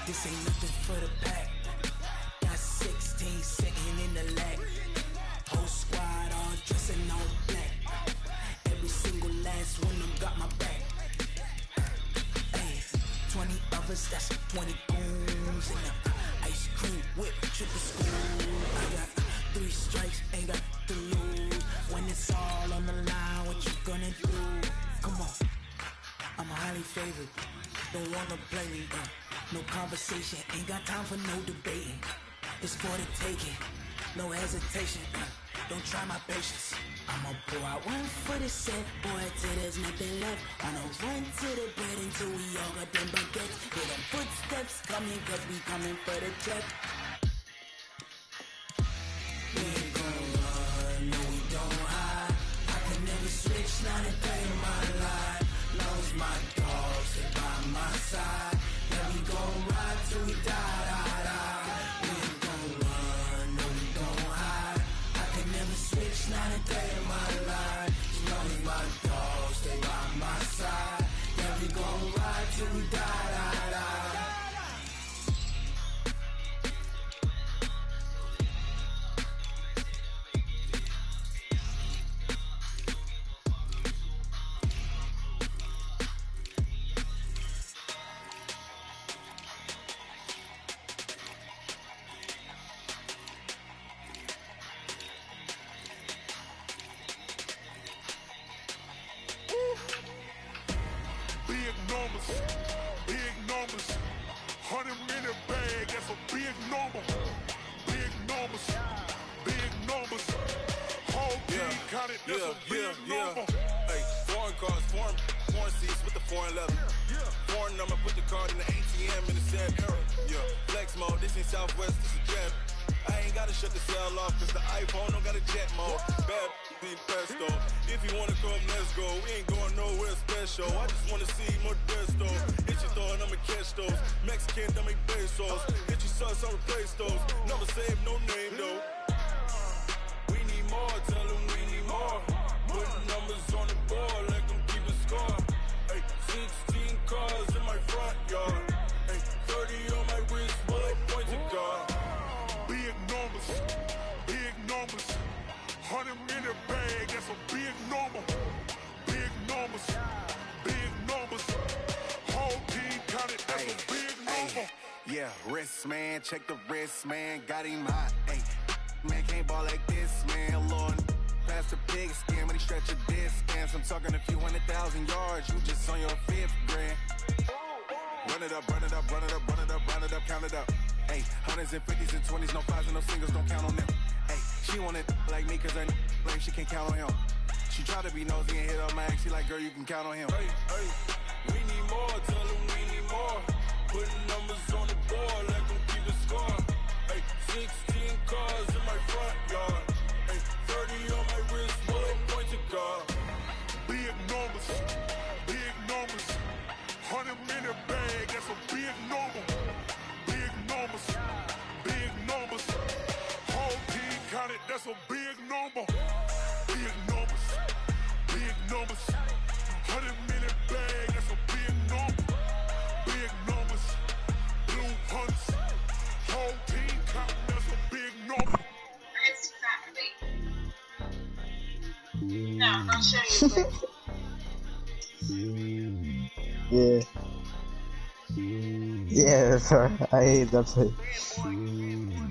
This ain't nothing for the pack. Got 16 sitting in the lag. Whole squad all dressing all black. Every single last one of them got my back. Hey, 20 of us, that's 20 goons. And the ice cream whip, triple school. I got 3 strikes, ain't got to lose. When it's all on the line, what you gonna do? Come on, I'm highly favored. Don't wanna play me, no conversation, ain't got time for no debating. It's for the taking, no hesitation. Don't try my patience. I'ma pour out one for the set, boy, till there's nothing left. I'ma run to the bed until we all got them baguettes. Hear them footsteps coming, cause we coming for the check. We ain't gon' run, no we don't hide. I can never switch, not a day in my life. Long as my dogs stay by my side. Yeah, we gon' ride till we die, die, die. We ain't gon' run, no we don't hide. I can never switch, not a day in my life. As long as my dogs Yeah. Hey, foreign cars, foreign seats with the foreign leather. Foreign number, put the card in the ATM in the sad era. Yeah, flex mode, this ain't Southwest, this is Jab. I ain't gotta shut the cell off, cause the iPhone don't got a jet mode. Bad be pesto. If you wanna come, let's go. We ain't going nowhere special. I just wanna see more desto. Hit your thought, I'ma catch those. Mexican, don't make pesos. Hit your sauce, I'll replace those. Never save no name though. We need more, tell them we need more. Putting numbers on the board, let them keep a score. Hey, 16 cars in my front yard. Hey, 30 on my wrist, bullet pointed car. Big numbers, 100 in the bag, that's a big number. Big numbers, whole team counted, that's a big number. Yeah, wrist man, check the wrist man, got him hot. Hey, man can't ball like this, man. Lord, past the pig skin when he stretch a disc. I'm talking a few 100,000 yards, you just on your 5th grand. Run it up, count it up. Hey, hundreds and 50s and 20s, no 5s and no singles, don't count on them. Hey, she want it like me, cause I like she can't count on him. She try to be nosy and hit up my ex, she like, girl, you can count on him. Hey, we need more, tell them we need more. Putting numbers on the board, let them keep a score. Hey, 16 cars in my front yard. Hey, 30 on my wrist, bullet pointed car. Big numbers, 100 in the bag, that's a big number. Big numbers, whole team counted, that's a big number. Big numbers, 100 in the bag, that's a big number. Big numbers, blue hunts, whole team counted, that's a big number. No, I'll show you. Yeah, that's right. I hate that play.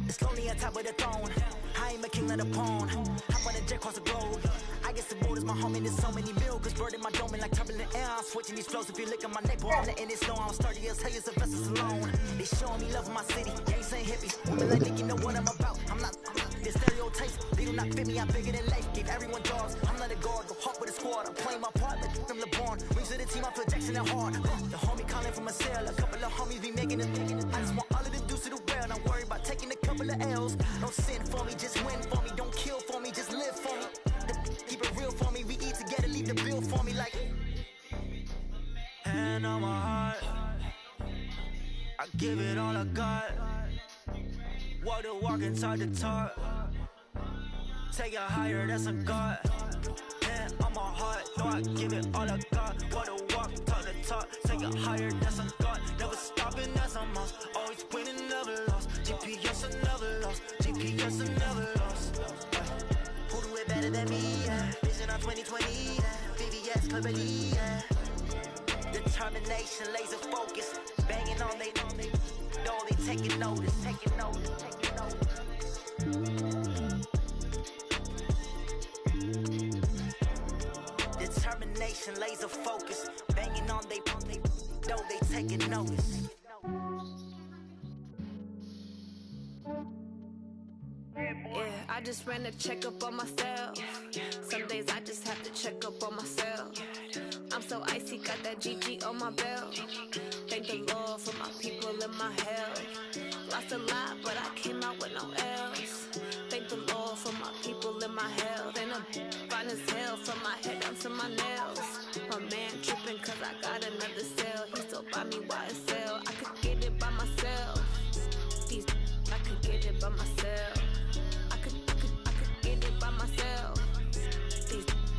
It's lonely on top of the throne. I am a king of the pawn. Hop on a jet across the globe. I guess the world is my home and there's so many milkers burning my dome like turbulent air. I'm switching these flows. If you look at my neck, boy, I'm letting it slow. I'm sturdy as hell as the vessels alone. They showing me love in my city. They ain't saying hippies. Women like think you know what I'm about. I'm not the stereotypes. They do not fit me. I'm bigger than life. Give everyone jobs. I'm not a guard. Go hop with a squad. I'm playing my part like from LeBron. Rings to the team. I feel Jackson and hard. The homie calling from a cell. A couple of homies be making it. I just want all of the dudes to the well. Don't worry about taking a couple of L's. Don't sin for me. Just win for me. Don't kill for me. Just live for me. Keep it real for me. We eat together. Leave the bill for me like. Hand on my heart. I give it all I got. Walk the walk and talk the talk. Take it higher, that's a God. Hand on my heart, no, I give it all I got. Walk the walk, talk the talk. Take it higher, that's a God. Never stopping, that's a must. Always winning, never lost. GPS, I never lost. GPS, I never lost. Who do it better than me? Vision on 2020. VVS, Cleverly. Determination, laser focus. Banging on they know they taking notice. Determination, laser focus. Banging on they know they taking notice. Yeah, I just ran a checkup on myself. Some days I just have to check up on myself. I'm so icy, got that GG on my belt. Thank the Lord for my people and my health. Lost a lot, but I came out with no else. Thank the Lord for my people and my health. And I'm fine as hell from my head down to my nails. My man tripping cause I got another cell. He still buy me YSL. I could get it by myself. I could get it by myself. I could get it by myself.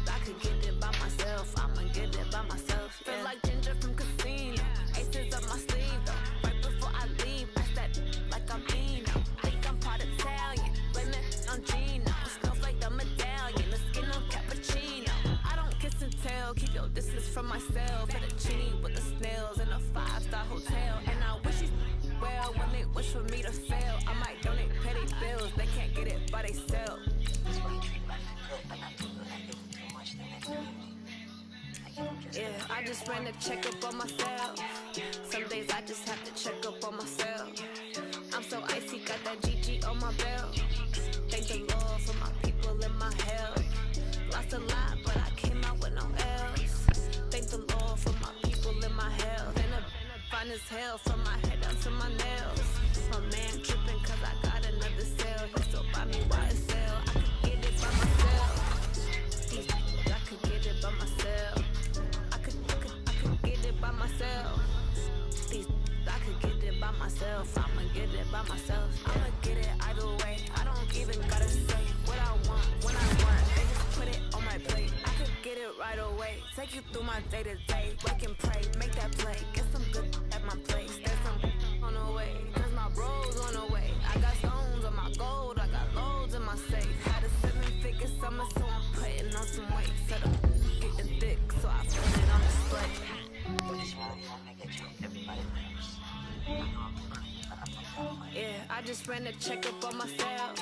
I could get it by myself. I'ma get it by myself. Yeah. Feel like Ginger from Casino. Aces up my sleeve though. Right before I leave, I that like I'm Eno. Think I'm part Italian. Blame it on Gino. Smells like the medallion. The skin on cappuccino. I don't kiss and tell. Keep your distance from myself. Fettuccine with the snails in a 5-star hotel. And I wish you well when they wish for me to fail. I might donate petty bills. They can't get it by they self. Yeah, I just ran a checkup on myself. Some days I just have to check up on myself. I'm so icy, got that GG on my belt. Thank the Lord for my people and my health. Lost a lot, but I came out with no L's. Thank the Lord for my people in my health. And a fine as hell from my head down to my nails. My man tripping cause I got another sale. He still buy me YSL. I could get it by myself. I could get it by myself. I could get it by myself. I could get it by myself. I'ma get it by myself. I'ma get it either way. I don't even gotta say what I want when I want. They just put it on my plate. I could get it right away. Take you through my day to day. Wake and pray, make that play. Get some good at my place. There's some on the way. Cause my bro's on the way. I got stones on my gold. I got loads in my safe. Had a 7-figure summer, so I'm putting on some weight. Set up, getting thick, so I put it on display. Yeah, I just ran a checkup on myself.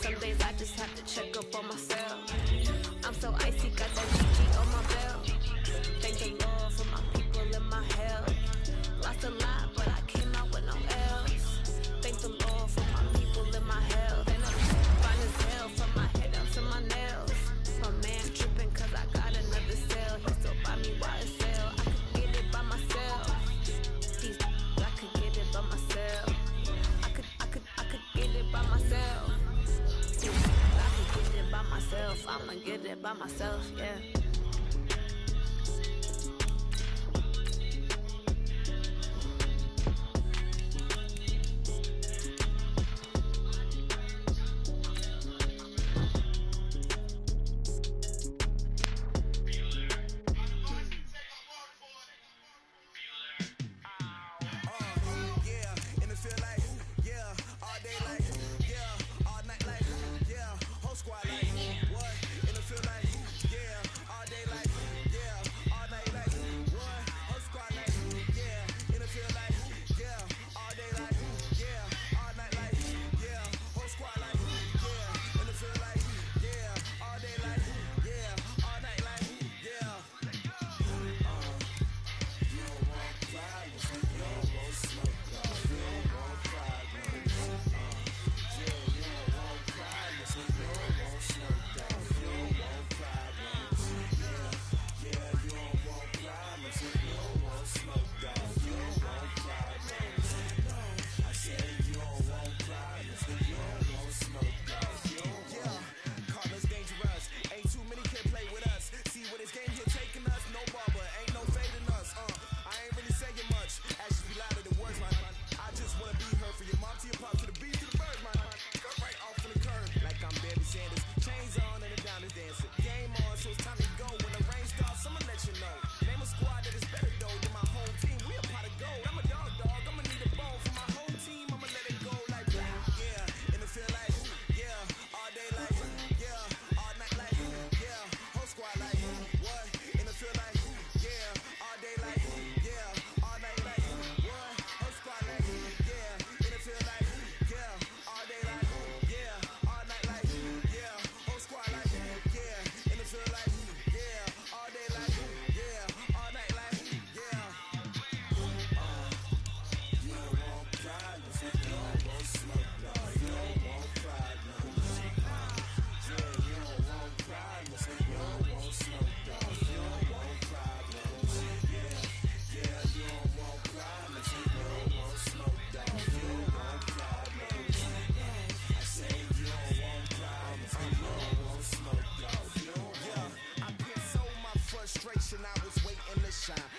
Some days I just have to check up on myself. I'm so icy, got that GG on my belt. Thank the Lord for my people in my health. Lost a lot, but I came out with no L's. Thank the Lord for my people in my health. And I'm fine as hell from my head down to my nails. My man tripping cause I got another sale. He still buy me YSL. I could get it by myself. I could get it by myself. I could get it by myself. I could get it by myself. I'ma get it by myself, yeah.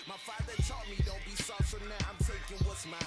My father taught me don't be soft, so now I'm taking what's mine.